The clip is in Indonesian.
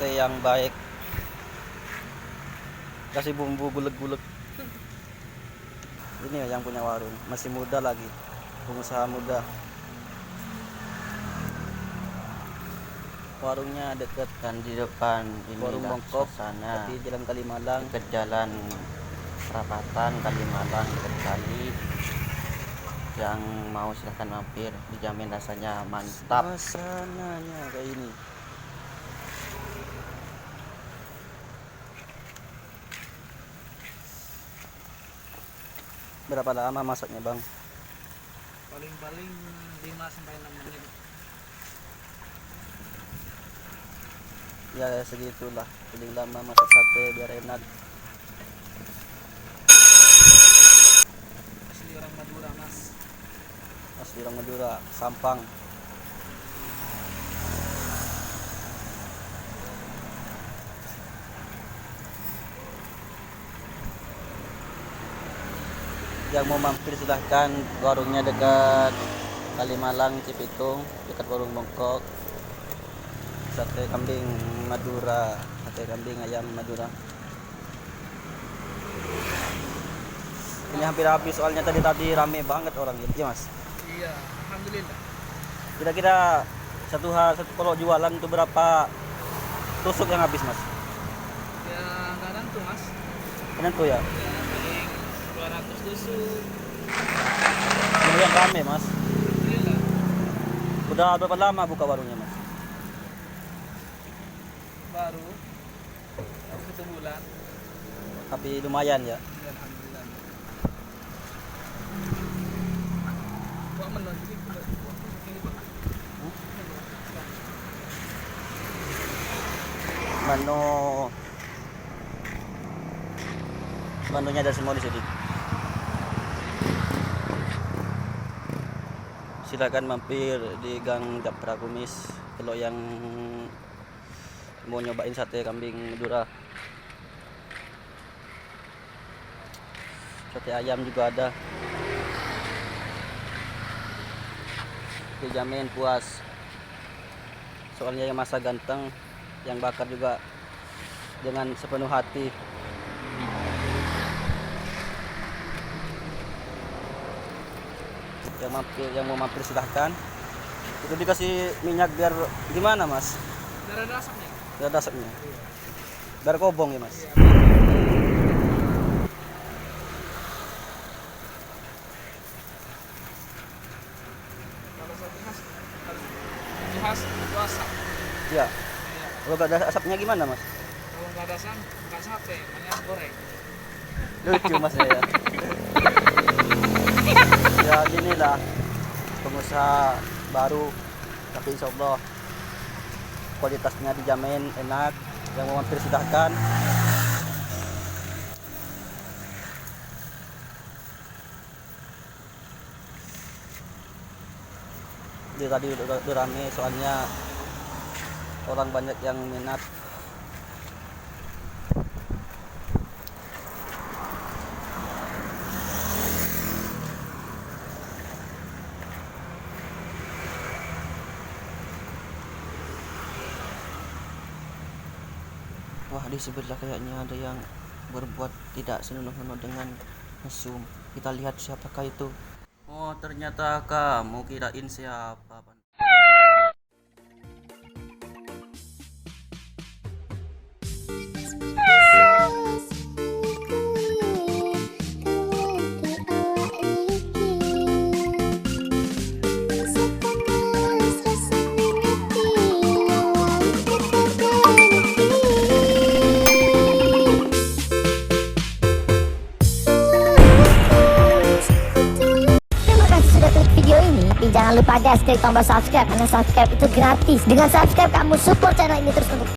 sate yang baik. Kasih bumbu gulek-gulek. Ini ya yang punya warung, masih muda lagi, pengusaha muda. Warungnya dekat Dan di depan warung inilah Bongkok, suasana di Jalan Kalimalang. dekat jalan perapatan Kalimalang dekat kali. Yang mau silahkan mampir, dijamin rasanya mantap. Suasananya kayak ini. Berapa lama masaknya, Bang? Paling-paling 5 sampai 6 menit. Ya segitulah, paling lama masak sate biar enak. Asli orang Madura, Mas. Asli orang Madura, Sampang. Yang mau mampir silahkan, warungnya dekat Kalimalang, Cipitung, dekat warung Bongkok. Sate kambing Madura, sate kambing ayam Madura. Ini hampir habis soalnya tadi rame banget orang gitu ya, Mas. Iya, alhamdulillah. Kira-kira satu kalau jualan itu berapa tusuk yang habis, Mas? Ya nggak nentu, Mas. Penentu ya. Ya paling 200 tusuk. Lumayan rame, Mas. Alhamdulillah. Udah berapa lama buka warungnya, Mas? Baru 1 bulan. Tapi lumayan ya. Ya, alhamdulillah. Buat menang jadi ini, Pak. Menunya ada semua di sini. Silakan mampir di Gang Japra Kumis kalau yang mau nyobain sate kambing Madura. Sate ayam juga ada. Dijamin puas. Soalnya yang masa ganteng, yang bakar juga dengan sepenuh hati. Yang mau mampir silahkan. Itu dikasih minyak biar gimana, Mas? Darah asapnya. Biar ada asapnya. Biar kobong ya, Mas. Kalau sate khas harus itu asap. Iya. Iya. Kalau nggak ada asapnya gimana, Mas? Kalau nggak ada asap, bukan sate, namanya goreng. Lucu, Mas ya. Ya inilah pengusaha baru, tapi insya Allah kualitasnya dijamin enak. Yang mau mampir silahkan. Dia tadi udah rame soalnya orang banyak yang minat. Wah, di sebelah kayaknya ada yang berbuat tidak senonoh dengan mesum. Kita lihat siapakah itu. Oh, ternyata kamu kirain siapa? Video ini, tapi jangan lupa guys klik tombol subscribe karena subscribe itu gratis. Dengan subscribe kamu support channel ini terus untuk